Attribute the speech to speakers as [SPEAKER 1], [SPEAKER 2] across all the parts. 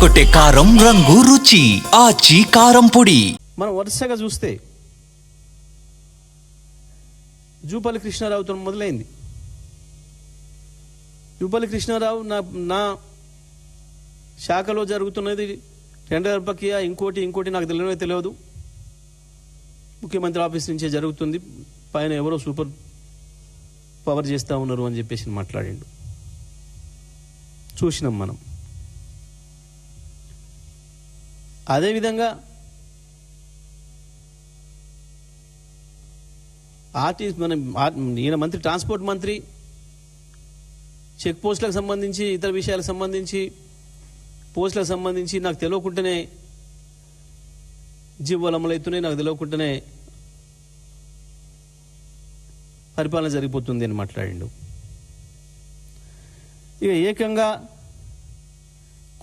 [SPEAKER 1] అదరగొట్టే కారం రంగు రుచి ఆచి కారం పొడి.
[SPEAKER 2] మనం వరుసగా చూస్తే జూపల్లి కృష్ణారావుతో మొదలైంది. జూపల్లి కృష్ణారావు నా శాఖలో జరుగుతున్నది టెండర్ ప్రక్రియ, ఇంకోటి నాకు తెలియదు. ముఖ్యమంత్రి ఆఫీస్ నుంచే జరుగుతుంది, పైన ఎవరో సూపర్ పవర్ చేస్తూ ఉన్నారు అని చెప్పేసి మాట్లాడిండు. చూసినాం మనం. అదేవిధంగా ఈయన మంత్రి, ట్రాన్స్పోర్ట్ మంత్రి, చెక్ పోస్టులకు సంబంధించి, ఇతర విషయాలకు సంబంధించి, పోస్టులకు సంబంధించి నాకు తెలియకుండానే జీవోలు అమలవుతున్నాయి, నాకు తెలియకుండానే పరిపాలన జరిగిపోతుంది అని మాట్లాడిండు. ఇక ఏకంగా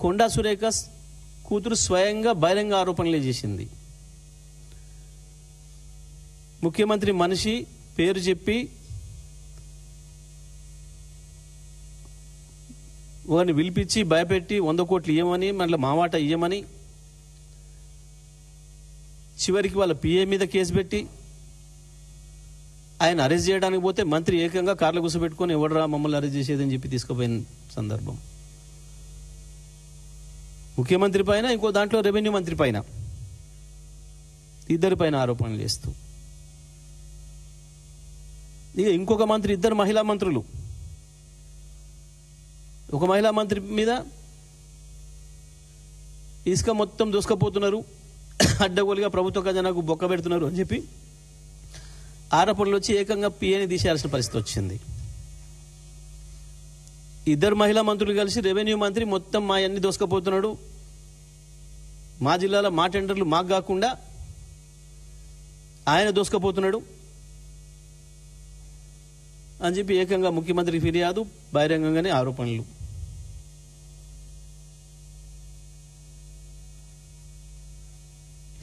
[SPEAKER 2] కొండా సురేఖ కూతురు స్వయంగా బహిరంగ ఆరోపణలే చేసింది. ముఖ్యమంత్రి మనిషి పేరు చెప్పి వారిని పిలిపించి భయపెట్టి 100 కోట్లు ఇవ్వమని, మళ్ళీ మావాట ఇవ్వమని, చివరికి వాళ్ళ పిఏ మీద కేసు పెట్టి ఆయన అరెస్ట్ చేయడానికి పోతే మంత్రి ఏకంగా కార్లు కూర్చోబెట్టుకొని ఎవడరా మమ్మల్ని అరెస్ట్ చేసేదని చెప్పి తీసుకుపోయిన సందర్భం. ముఖ్యమంత్రి పైన, ఇంకో దాంట్లో రెవెన్యూ మంత్రి పైన, ఇద్దరి పైన ఆరోపణలు చేస్తూ, ఇక ఇంకొక మంత్రి, ఇద్దరు మహిళా మంత్రులు, ఒక మహిళా మంత్రి మీద ఇసుక మొత్తం దూసుకపోతున్నారు, అడ్డగోలుగా ప్రభుత్వ ఖజానాకు బొక్క పెడుతున్నారు అని చెప్పి ఆరోపణలు వచ్చి ఏకంగా పిఏని తీసేయాల్సిన పరిస్థితి వచ్చింది. ఇద్దరు మహిళా మంత్రులు కలిసి రెవెన్యూ మంత్రి మొత్తం మా అన్ని దోసుకపోతున్నాడు, మా జిల్లాలో మా టెండర్లు మాకు కాకుండా ఆయన దోసుకపోతున్నాడు అని చెప్పి ఏకంగా ముఖ్యమంత్రికి ఫిర్యాదు, బహిరంగంగానే ఆరోపణలు.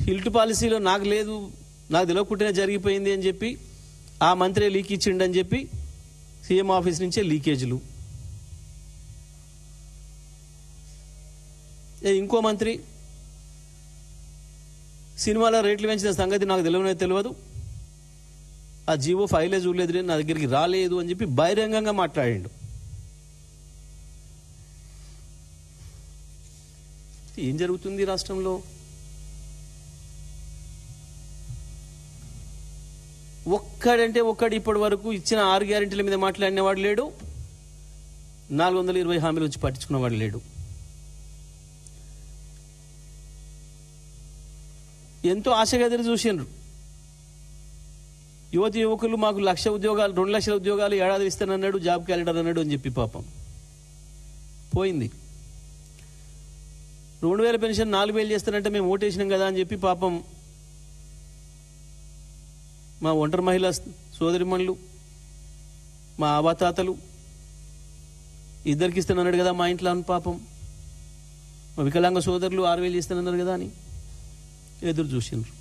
[SPEAKER 2] హిల్ట్ పాలసీలో నాకు లేదు, నాకు తెలియకుండానే జరిగిపోయింది అని చెప్పి ఆ మంత్రి లీక్ ఇచ్చిండని చెప్పి సీఎం ఆఫీస్ నుంచే లీకేజీలు. ఇంకో మంత్రి సినిమాలో రేట్లు పెంచిన సంగతి నాకు తెలియదు, ఆ జీవో ఫైలే చూడలేదు, నా దగ్గరికి రాలేదు అని చెప్పి బహిరంగంగా మాట్లాడిండు. ఏం జరుగుతుంది రాష్ట్రంలో? ఒక్కడు ఇప్పటి వరకు ఇచ్చిన 6 గ్యారెంటీల మీద మాట్లాడినవాడు లేడు, 420 హామీలు వచ్చి పట్టించుకున్నవాడు లేడు. ఎంతో ఆశగా ఎదురు చూసిండ్రు యువకులు, మాకు 1,00,000 ఉద్యోగాలు, 2 లక్షల ఉద్యోగాలు ఏడాది ఇస్తానన్నాడు, జాబ్ క్యాలెండర్ అన్నాడు అని చెప్పి పాపం పోయింది. 2,000 పెన్షన్ 4,000 చేస్తానంటే మేము ఓటేసినాం కదా అని చెప్పి పాపం మా ఒంటరి మహిళా సోదరిమణులు, మా అవతాతలు ఇద్దరికి ఇస్తానన్నాడు కదా మా ఇంట్లో అని పాపం, మా వికలాంగ సోదరులు 6,000 ఇస్తానన్నారు కదా అని ఎదురు చూసిండ్రు.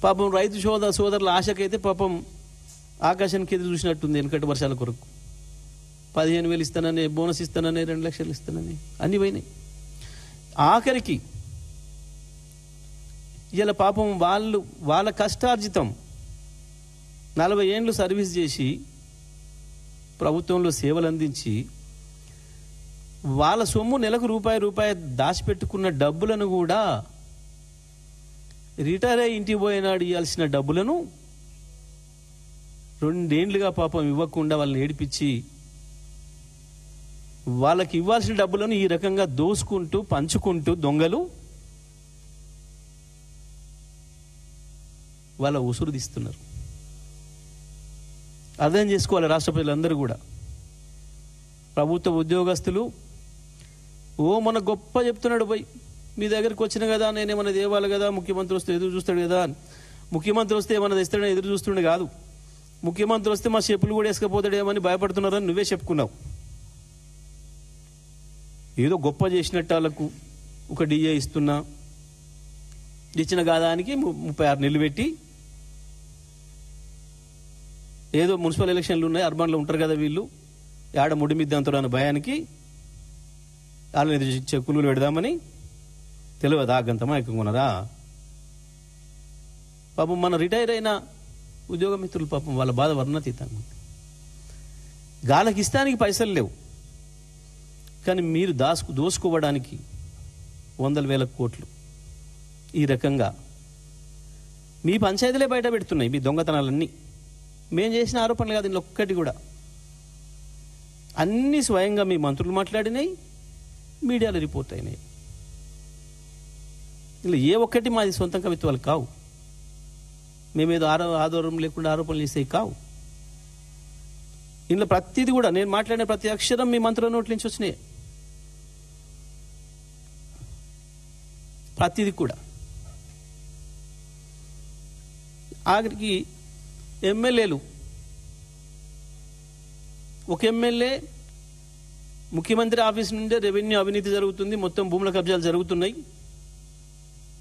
[SPEAKER 2] పాపం రైతు సోదరుల ఆశకైతే పాపం ఆకాశానికి ఎదురు చూసినట్టుంది. వెనకటి వర్షాల కొరకు 15,000 ఇస్తానని, బోనస్ ఇస్తానని, 2 లక్షలు ఇస్తానని అన్ని పోయినాయి. ఆఖరికి ఇలా పాపం వాళ్ళ కష్టార్జితం 40 ఏళ్ళు సర్వీస్ చేసి ప్రభుత్వంలో సేవలు అందించి వాళ్ళ సొమ్ము నెలకు రూపాయి దాచిపెట్టుకున్న డబ్బులను కూడా రిటైర్ అయ్యి ఇంటికి పోయినాడు ఇవ్వాల్సిన డబ్బులను 2 ఏళ్లుగా పాపం ఇవ్వకుండా వాళ్ళని ఏడిపించి వాళ్ళకి ఇవ్వాల్సిన డబ్బులను ఈ రకంగా దోసుకుంటూ పంచుకుంటూ దొంగలు వాళ్ళ ఉసురు తీస్తున్నారు. అర్థం చేసుకోవాలి రాష్ట్ర ప్రజలందరూ కూడా. ప్రభుత్వ ఉద్యోగస్తులు మన గొప్ప చెప్తున్నాడు, పోయి మీ దగ్గరికి వచ్చిన కదా, నేనేమన్నా దేవాలి కదా, ముఖ్యమంత్రి వస్తే ఎదురు చూస్తాడు కదా, ముఖ్యమంత్రి వస్తే ఏమన్నా తెస్తాడని ఎదురు చూస్తుండే కాదు, ముఖ్యమంత్రి వస్తే మా చెప్పులు కూడా వేసుకపోతాడేమని భయపడుతున్నారని నువ్వే చెప్పుకున్నావు. ఏదో గొప్ప చేసినట్టు వాళ్ళకు ఒక డిఏ ఇస్తున్నా, ఇచ్చిన గాదానికి 36 నెలలు పెట్టి, ఏదో మున్సిపల్ ఎలక్షన్లు ఉన్నాయి, అర్బన్లో ఉంటారు కదా వీళ్ళు, ఏడ ముడి మీద అంటారు అన్న భయానికి వాళ్ళని చెక్కులు పెడదామని తెలియదు గంతమా ఎక్కున్నారా? పాపం మన రిటైర్ అయిన ఉద్యోగ మిత్రులు పాపం వాళ్ళ బాధ వర్ణతీతం. గాలకి ఇస్తానికి పైసలు లేవు, కానీ మీరు దోసుకోవడానికి 100,000 కోట్లు ఈ రకంగా మీ పంచాయతీలే బయట పెడుతున్నాయి మీ దొంగతనాలన్నీ. మేము చేసిన ఆరోపణలు కాదు, ఇందులో ఒక్కటి కూడా. అన్నీ స్వయంగా మీ మంత్రులు మాట్లాడినాయి, మీడియాలో రిపోర్ట్ అయినాయి. ఇలా ఏ ఒక్కటి మాది సొంత కవిత్వాలు కావు. మేమేదో ఆధారం లేకుండా ఆరోపణలు చేసేవి కావు. ఇందులో ప్రతిదీ కూడా నేను మాట్లాడిన ప్రతి అక్షరం మీ మంత్రుల నోట్ల నుంచి వచ్చినాయి. ప్రతిదీ కూడా. ఆఖరికి ఎమ్మెల్యేలు, ఒక ఎమ్మెల్యే ముఖ్యమంత్రి ఆఫీస్ నుండే రెవెన్యూ అవినీతి జరుగుతుంది, మొత్తం భూముల కబ్జాలు జరుగుతున్నాయి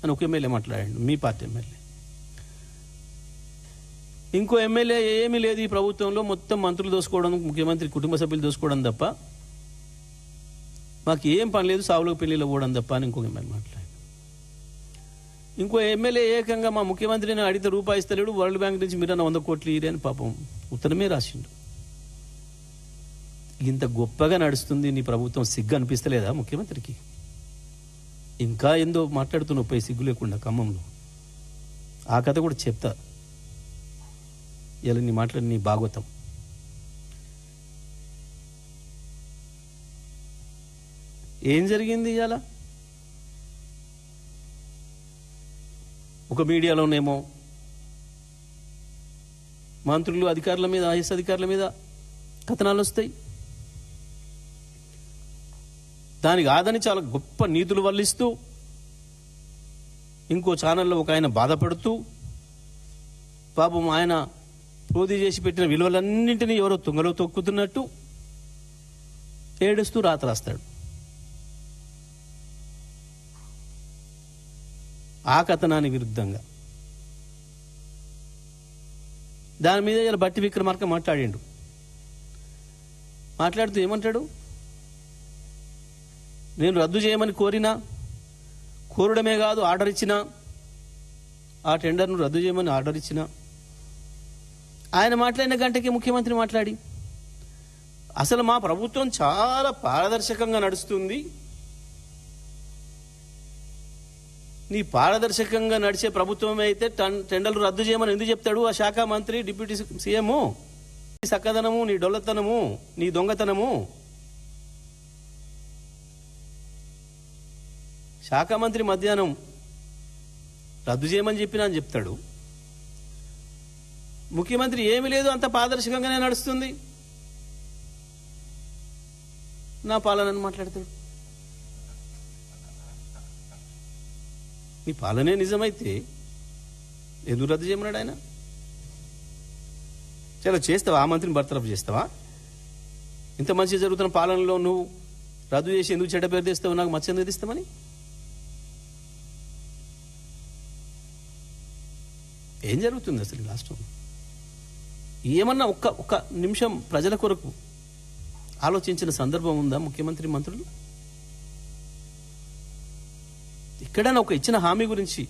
[SPEAKER 2] అని ఒక ఎమ్మెల్యే మాట్లాడాడు, మీ పార్టీ ఎమ్మెల్యే. ఇంకో ఎమ్మెల్యే ఏమీ లేదు ఈ ప్రభుత్వంలో, మొత్తం మంత్రులు దోసుకోవడం, ముఖ్యమంత్రి కుటుంబ సభ్యులు దోసుకోవడం తప్ప మాకు ఏం పని లేదు, సావులకు పెళ్లిలో పోవడం తప్ప అని ఇంకొక ఎమ్మెల్యే మాట్లాడాడు. ఇంకో ఎమ్మెల్యే ఏకంగా మా ముఖ్యమంత్రిని అడిగితే రూపాయి ఇస్తలేడు, వరల్డ్ బ్యాంక్ నుంచి మీరన్నా 100 కోట్లు ఇరే అని పాపం ఉత్తరమే రాసిండు. ఇంత గొప్పగా నడుస్తుంది నీ ప్రభుత్వం, సిగ్గు అనిపిస్తలేదా ముఖ్యమంత్రికి? ఇంకా ఏందో మాట్లాడుతున్నావు పై సిగ్గు లేకుండా ఖమ్మంలో. ఆ కథ కూడా చెప్తా ఇలా నీ మాట్లాడి నీ భాగవతం. ఏం జరిగింది ఇవాళ? ఒక మీడియాలోనేమో మంత్రులు అధికారుల మీద, ఐఎస్ అధికారుల మీద కథనాలు వస్తాయి, దానికి ఆదని చాలా గొప్ప నీతులు వల్లిస్తూ, ఇంకో ఛానల్లో ఒక ఆయన బాధపడుతూ, పాపం ఆయన ప్రోధి చేసి పెట్టిన విలువలన్నింటినీ ఎవరో తుంగలో తొక్కుతున్నట్టు ఏడుస్తూ రాత రాస్తాడు. ఆ కథనానికి విరుద్ధంగా దాని మీద ఇలా బట్టి విక్రమార్క మాట్లాడిండు. మాట్లాడుతూ ఏమంటాడు? నేను రద్దు చేయమని కోరడమే కాదు, ఆర్డర్ ఇచ్చిన, ఆ టెండర్ను రద్దు చేయమని ఆర్డర్ ఇచ్చిన. ఆయన మాట్లాడిన గంటకి ముఖ్యమంత్రి మాట్లాడి, అసలు మా ప్రభుత్వం చాలా పారదర్శకంగా నడుస్తుంది, నీ పారదర్శకంగా నడిచే ప్రభుత్వం అయితే టెండర్లు రద్దు చేయమని ఎందుకు చెప్తాడు ఆ శాఖ మంత్రి, డిప్యూటీ సీఎం? నీ సక్కదనము, నీ డొల్లతనము, నీ దొంగతనము. శాఖ మంత్రి మధ్యాహ్నం రద్దు చేయమని చెప్పినా అని చెప్తాడు. ముఖ్యమంత్రి ఏమీ లేదు, అంత పారదర్శకంగానే నడుస్తుంది, నా పాలనని మాట్లాడతాడు. నీ పాలనే నిజమైతే ఎందుకు రద్దు చేయమన్నాడు ఆయన? చాలా చేస్తావా? ఆ మంత్రిని బర్తరఫ్ చేస్తావా? ఇంత మంచి జరుగుతున్న పాలనలో నువ్వు రద్దు చేసి ఎందుకు చెడ్డ పేరు తెస్తావు, నాకు మచ్చ ఎందుకు తీస్తామని? ఏం జరుగుతుంది అసలు రాష్ట్రంలో? ఏమన్నా ఒక్క నిమిషం ప్రజల కొరకు ఆలోచించిన సందర్భం ఉందా ముఖ్యమంత్రి, మంత్రులు? ఎక్కడైనా ఒక ఇచ్చిన హామీ గురించి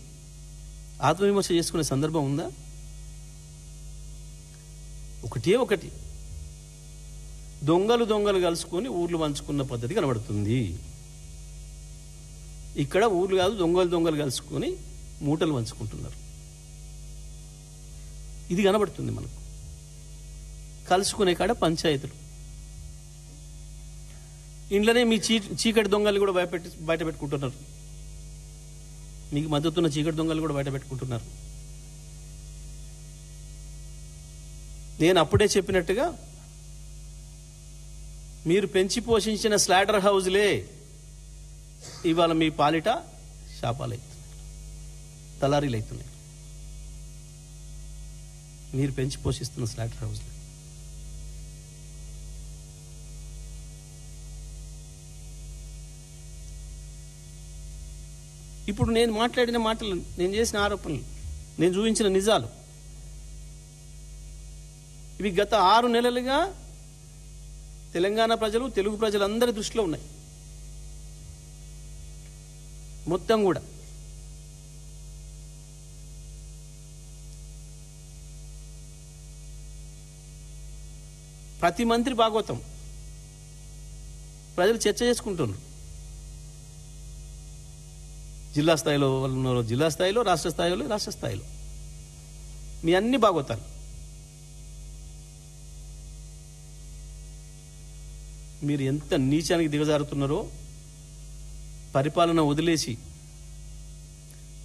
[SPEAKER 2] ఆత్మవిమర్శ చేసుకునే సందర్భం ఉందా? ఒకటి దొంగలు కలుసుకొని ఊర్లు పంచుకున్న పద్ధతి కనబడుతుంది. ఇక్కడ ఊర్లు కాదు, దొంగలు కలుసుకొని మూటలు పంచుకుంటున్నారు. ఇది కనబడుతుంది మనకు. కలుసుకునే కాడ పంచాయతీలు, ఇంట్లోనే మీ చీకటి దొంగలు కూడా బయట పెట్టుకుంటున్నారు. మీకు మద్దతున్న చీకటి దొంగలు కూడా బయట పెట్టుకుంటున్నారు. నేను అప్పుడే చెప్పినట్టుగా మీరు పెంచి పోషించిన స్లాటర్ హౌజ్లే ఇవాళ మీ పాలిట శాపాలు అవుతున్నాయి, తలారీలు అవుతున్నాయి. మీరు పెంచి పోషిస్తున్న స్లాటర్ హౌస్లే. ఇప్పుడు నేను మాట్లాడిన మాటలు, నేను చేసిన ఆరోపణలు, నేను చూపించిన నిజాలు, ఇవి గత 6 నెలలుగా తెలంగాణ ప్రజలు, తెలుగు ప్రజలందరి దృష్టిలో ఉన్నాయి. మొత్తం కూడా. ప్రతి మంత్రి భాగవతం ప్రజలు చర్చ చేసుకుంటున్నారు. జిల్లా స్థాయిలో వాళ్ళు ఉన్నారు, జిల్లా స్థాయిలో, రాష్ట్ర స్థాయిలో, రాష్ట్ర స్థాయిలో మీ అన్ని భాగవతాలు. మీరు ఎంత నీచానికి దిగజారుతున్నారో, పరిపాలన వదిలేసి,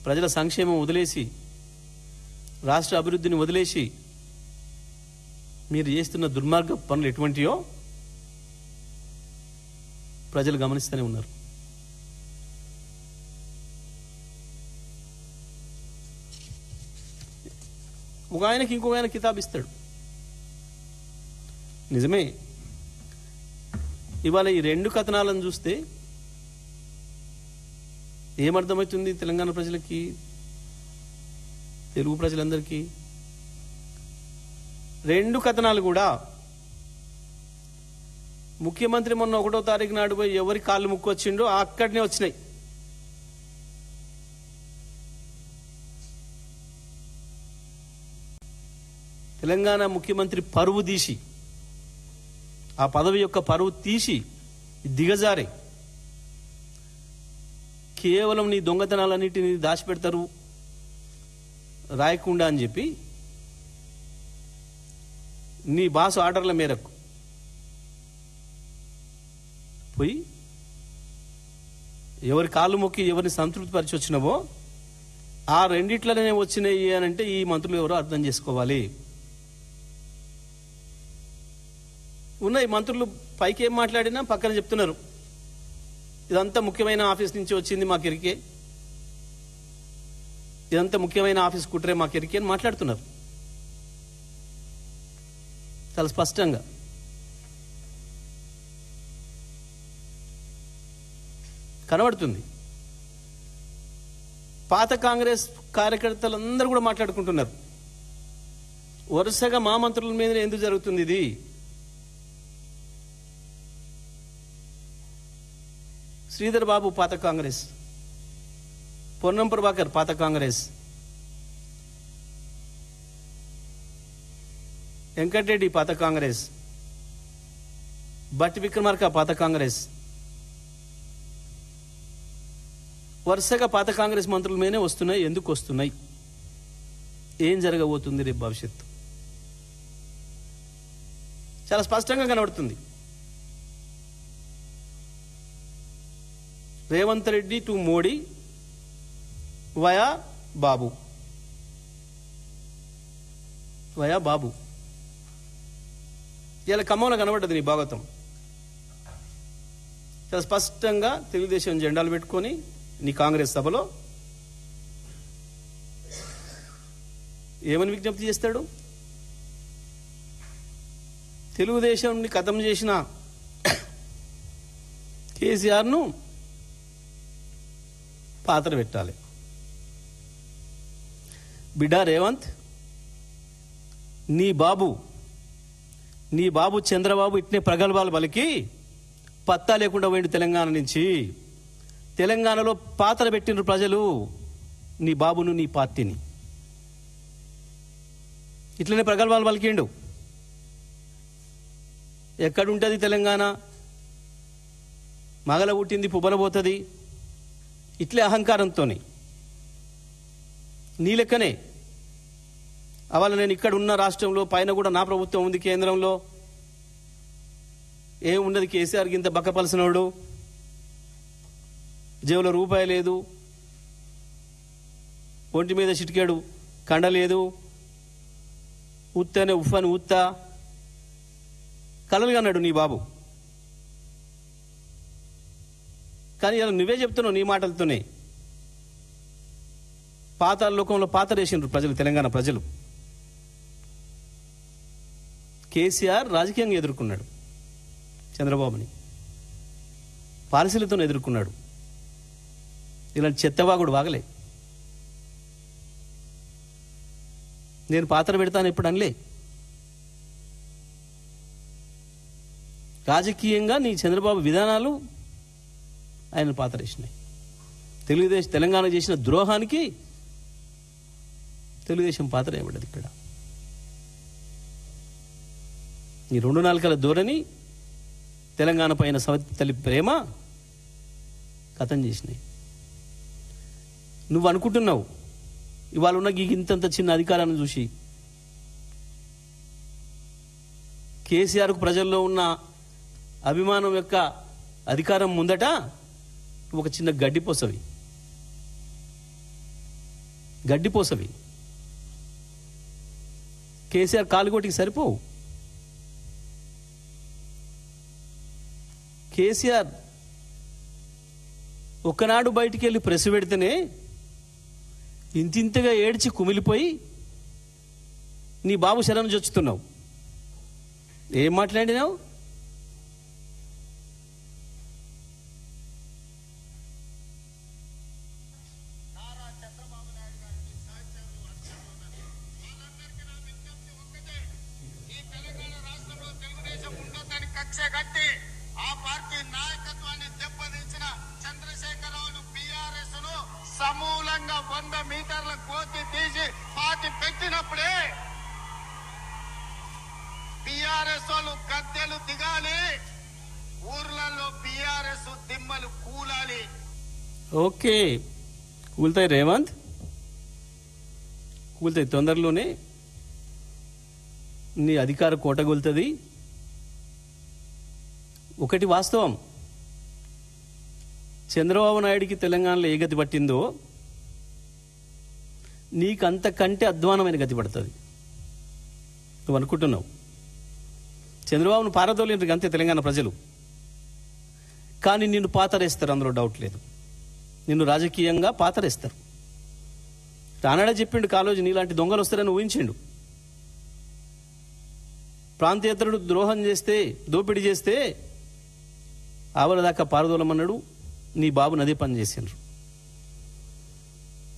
[SPEAKER 2] ప్రజల సంక్షేమం వదిలేసి, రాష్ట్ర అభివృద్ధిని వదిలేసి మీరు చేస్తున్న దుర్మార్గ పనులు ఎటువంటియో ప్రజలు గమనిస్తూనే ఉన్నారు. ఒక ఆయనకి ఇంకొక ఆయన కితాబ్ ఇస్తాడు. నిజమే, ఇవాళ ఈ రెండు కథనాలను చూస్తే ఏమర్థమవుతుంది తెలంగాణ ప్రజలకి, తెలుగు ప్రజలందరికీ? రెండు కథనాలు కూడా ముఖ్యమంత్రి మొన్న 1వ తారీఖు నాడు పోయి ఎవరి కాళ్ళు ముక్కు వచ్చిండో అక్కడనే వచ్చినాయి. తెలంగాణ ముఖ్యమంత్రి పరువు తీసి, ఆ పదవి యొక్క పరువు తీసి దిగజారే కేవలం నీ దొంగతనాలన్నిటిని దాచిపెడతారు రాయకుండా అని చెప్పి నీ బాసు ఆర్డర్ల మేరకు పోయి ఎవరి కాళ్ళు మొక్కి ఎవరిని సంతృప్తి పరిచి వచ్చినవో ఆ రెండిట్లనే వచ్చినాయి అని అంటే ఈ మంత్రులు ఎవరో అర్థం చేసుకోవాలి. ఉన్నాయి మంత్రులు, పైకి ఏం మాట్లాడినా పక్కన చెప్తున్నారు ఇదంతా ముఖ్యమైన ఆఫీస్ నుంచి వచ్చింది మాకెరికే, ఇదంతా ముఖ్యమైన ఆఫీస్ కుట్రే మాకెరికే అని మాట్లాడుతున్నారు చాలా స్పష్టంగా. కనబడుతుంది. పాత కాంగ్రెస్ కార్యకర్తలందరూ కూడా మాట్లాడుకుంటున్నారు వరుసగా మా మంత్రుల మీద ఎందుకు జరుగుతుంది ఇది. శ్రీధర్ బాబు పాత కాంగ్రెస్, పొన్నం ప్రభాకర్ పాత కాంగ్రెస్, వెంకటరెడ్డి పాత కాంగ్రెస్, బట్టి విక్రమార్క పాత కాంగ్రెస్, వరుసగా పాత కాంగ్రెస్ మంత్రుల మీదనే వస్తున్నాయి. ఎందుకు వస్తున్నాయి? ఏం జరగబోతుంది రేపు భవిష్యత్తు? చాలా స్పష్టంగా కనబడుతుంది. Revanth Reddy to Modi via Babu, via Babu. ఇలా ఖమ్మంలో కనబడ్డది నీ భాగవతం. చాలా స్పష్టంగా తెలుగుదేశం జెండాలు పెట్టుకొని నీ కాంగ్రెస్ సభలో ఏమని విజ్ఞప్తి చేస్తాడు? తెలుగుదేశంని ఖతం చేసిన కేసీఆర్ను పాత్ర పెట్టాలి. బిడ్డా రేవంత్, నీ బాబు చంద్రబాబు ఇట్నే ప్రగల్భాలు పలికి పత్తా లేకుండా పోయిండు తెలంగాణ నుంచి. తెలంగాణలో పాత్ర పెట్టిన ప్రజలు నీ బాబును, నీ పార్టీని. ఇట్లనే ప్రగల్భాలు పలికిండు. ఎక్కడుంటుంది తెలంగాణ? మగల పుట్టింది పుబ్బలబోతుంది. ఇట్లే అహంకారంతోనే నీ లెక్కనే అవాళ నేను ఇక్కడ ఉన్న రాష్ట్రంలో పైన కూడా నా ప్రభుత్వం ఉంది, కేంద్రంలో ఏమున్నది? కేసీఆర్కి ఇంత బక్కపలసినోడు, జేబులో రూపాయి లేదు, ఒంటి మీద చిటికాడు కండ లేదు, ఉత్తనే ఉఫ్ఫని ఉత్తా కలలుగా అన్నాడు నీ బాబు. కానీ ఇలా నువ్వే చెప్తున్నావు నీ మాటలతోనే. పాతాళ లోకంలో పాతరేసిండ్రు ప్రజలు, తెలంగాణ ప్రజలు. కేసీఆర్ రాజకీయంగా ఎదుర్కొన్నాడు చంద్రబాబుని, పాలసీలతో ఎదుర్కొన్నాడు. ఇలాంటి చెత్తవాగుడు వాగలే. నేను పాత్ర పెడతాను ఎప్పుడు అనలే. రాజకీయంగా నీ చంద్రబాబు విధానాలు ఆయన పాత్ర వేసినాయి. తెలంగాణ చేసిన ద్రోహానికి తెలుగుదేశం పాత్ర ఏమన్నది ఇక్కడ. ఈ 2 నాలుకల ధోరణి, తెలంగాణ పైన సవతి తల్లి ప్రేమ కథం చేసినాయి. నువ్వు అనుకుంటున్నావు ఇవాళ ఉన్న ఇంతంత చిన్న అధికారాన్ని చూసి కేసీఆర్కు ప్రజల్లో ఉన్న అభిమానం యొక్క అధికారం ముందట నువ్వు ఒక చిన్న గడ్డిపోసవి. కేసీఆర్ కాలుగోటికి సరిపోవు. కేసీఆర్ ఒక్కనాడు బయటికి వెళ్ళి ప్రెస్ పెడితేనే ఇంతింతగా ఏడ్చి కుమిలిపోయి నీ బాబు శరణు జొచ్చుతున్నావు. ఏం మాట్లాడినావు?
[SPEAKER 3] కట్టి ఆ పార్టీ నాయకత్వాన్ని దెబ్బతీసిన చంద్రశేఖరరావును బీఆర్ఎస్ ను సమూలంగా 100 మీటర్ల కోతి తీసి పాతి పెట్టినప్పుడే బీఆర్ఎస్ వాళ్ళు గద్దెలు దిగాలి, ఊర్లలో బీఆర్ఎస్ దిమ్మలు కూలాలి.
[SPEAKER 2] ఓకే, కూలుతాయి రేవంత్, కూలుతాయి. తొందరలోనే నీ అధికార కోట కూలుతుంది. ఒకటి వాస్తవం, చంద్రబాబు నాయుడికి తెలంగాణలో ఏ గతి పట్టిందో నీకు అంతకంటే అధ్వానమైన గతి పడుతుంది. నువ్వు అనుకుంటున్నావు చంద్రబాబును పారదోలేరు అంతే తెలంగాణ ప్రజలు, కానీ నిన్ను పాతరేస్తారు, అందులో డౌట్ లేదు. నిన్ను రాజకీయంగా పాతరేస్తారు. రానాడే చెప్పిండు కాలోజీ నీలాంటి దొంగలు వస్తారని ఊహించిండు. ప్రాంతేతరుడు ద్రోహం చేస్తే, దోపిడీ చేస్తే ఆవల దాకా పారదోలమన్నాడు. నీ బాబు నది పని చేసిండ్రు.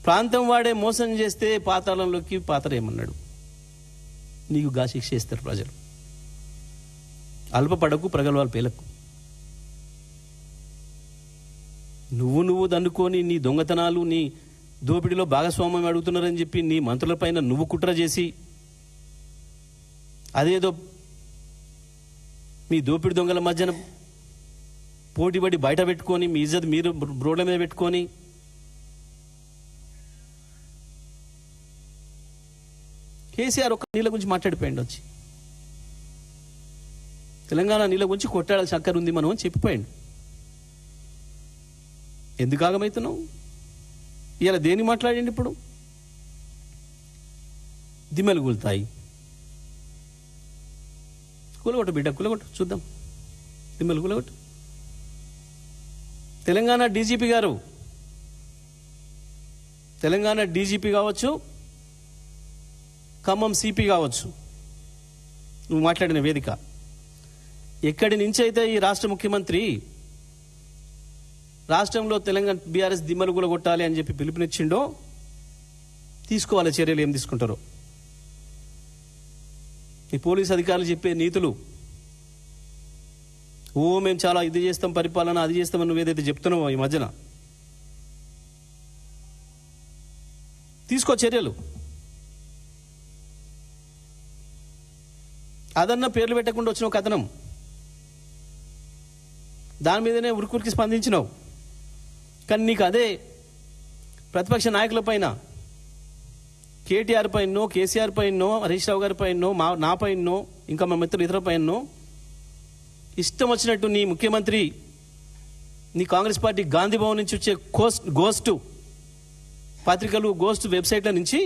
[SPEAKER 2] ప్రాంతం వాడే మోసం చేస్తే పాతాళంలోకి పాతరేమన్నాడు. నీకు గా శిక్ష ఇస్తారు ప్రజలు. అల్పపడకు, ప్రగల్భాలు పేలకు. నువ్వు దన్నుకొని నీ దొంగతనాలు, నీ దోపిడీలో భాగస్వామ్యం అడుగుతున్నారని చెప్పి నీ మంత్రులపైన నువ్వు కుట్ర చేసి అదేదో మీ దోపిడి దొంగల మధ్యన పోటీపడి బయట పెట్టుకొని మీ ఇజ్జత్ మీరు రోడ్ల మీద పెట్టుకొని కేసీఆర్ ఒక నీళ్ళ గురించి మాట్లాడిపోయింది. వచ్చి తెలంగాణ నీళ్ళ గురించి కొట్టాడాల్సిన చక్కర ఉంది మనం అని చెప్పిపోయాడు. ఎందుకు ఆగమవుతున్నావు? ఇలా దేని మాట్లాడండి? ఇప్పుడు దిమ్మలు కూలుతాయి. కూలగొట్టు బిడ్డ, కూలగొట్టు, చూద్దాం. దిమ్మలు కూలగొట్టు. తెలంగాణ డీజీపీ కావచ్చు, ఖమ్మం సిపి కావచ్చు, నువ్వు మాట్లాడిన వేదిక ఎక్కడి నుంచి అయితే ఈ రాష్ట్ర ముఖ్యమంత్రి రాష్ట్రంలో తెలంగాణ బీఆర్ఎస్ దిమ్మలు కూలగొట్టాలి అని చెప్పి పిలుపునిచ్చిండో తీసుకోవాలి చర్యలు. ఏం తీసుకుంటారో ఈ పోలీస్ అధికారులు చెప్పే నీతులు, మేము చాలా ఇది చేస్తాం, పరిపాలన అది చేస్తామని నువ్వు ఏదైతే చెప్తున్నావో ఈ మధ్యన, తీసుకో చర్యలు. అదన్న పేర్లు పెట్టకుండా వచ్చిన కథనం, దాని మీదనే ఉరికి స్పందించినావు. కానీ నీకు అదే ప్రతిపక్ష నాయకుల పైన, కేటీఆర్ పైనో, కేసీఆర్ పైనో, హరీష్ రావు గారి పైనో, నా పైనో, ఇంకా మా మిత్రులు ఇతర పైనో ఇష్టం వచ్చినట్టు నీ ముఖ్యమంత్రి, నీ కాంగ్రెస్ పార్టీ గాంధీ భవన్ నుంచి వచ్చే గోస్ట్ పత్రికలు, గోస్ట్ వెబ్సైట్ల నుంచి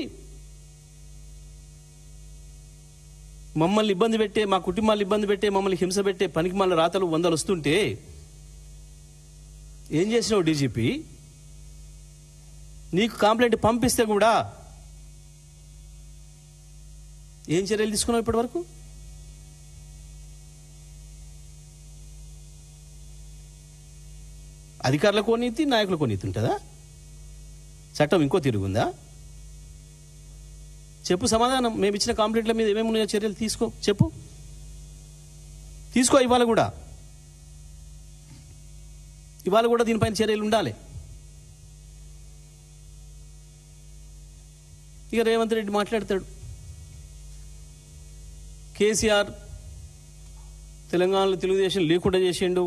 [SPEAKER 2] మమ్మల్ని ఇబ్బంది పెట్టే, మా కుటుంబాలు ఇబ్బంది పెట్టే, మమ్మల్ని హింస పెట్టే పనికి మళ్ళీ రాతలు 100 వస్తుంటే ఏం చేసినావు డీజీపీ? నీకు కంప్లైంట్ పంపిస్తే కూడా ఏం చర్యలు తీసుకున్నావు ఇప్పటి వరకు? అధికారులకు నీతి, నాయకులకు నీతి ఉంటుందా? చట్టం ఇంకో తిరుగుందా? చెప్పు సమాధానం. మేము ఇచ్చిన కంప్లైంట్ల మీద ఏమేమి ఉన్నాయో చర్యలు తీసుకో. ఇవాళ కూడా దీనిపైన చర్యలు ఉండాలి. ఇక రేవంత్ రెడ్డి మాట్లాడతాడు. కేసీఆర్ తెలంగాణలో తెలుగుదేశం లేకుండా చేసిండు,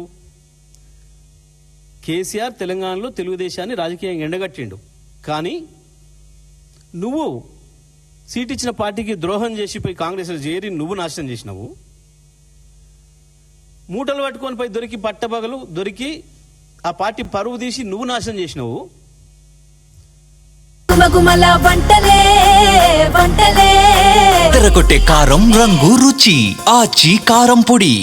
[SPEAKER 2] కేసీఆర్ తెలంగాణలో తెలుగుదేశాన్ని రాజకీయంగా ఎండగట్టిండు. కానీ నువ్వు సీట్ ఇచ్చిన పార్టీకి ద్రోహం చేసి పోయి కాంగ్రెస్లో చేరి నువ్వు నాశనం చేసినావు. మూటలు పట్టుకొని పోయి దొరికి పట్టపగలు దొరికి ఆ పార్టీ పరువు తీసి నువ్వు నాశనం చేసినావు.
[SPEAKER 1] తెరకొట్టే కారం రంగు రుచి ఆచి కారం పొడి.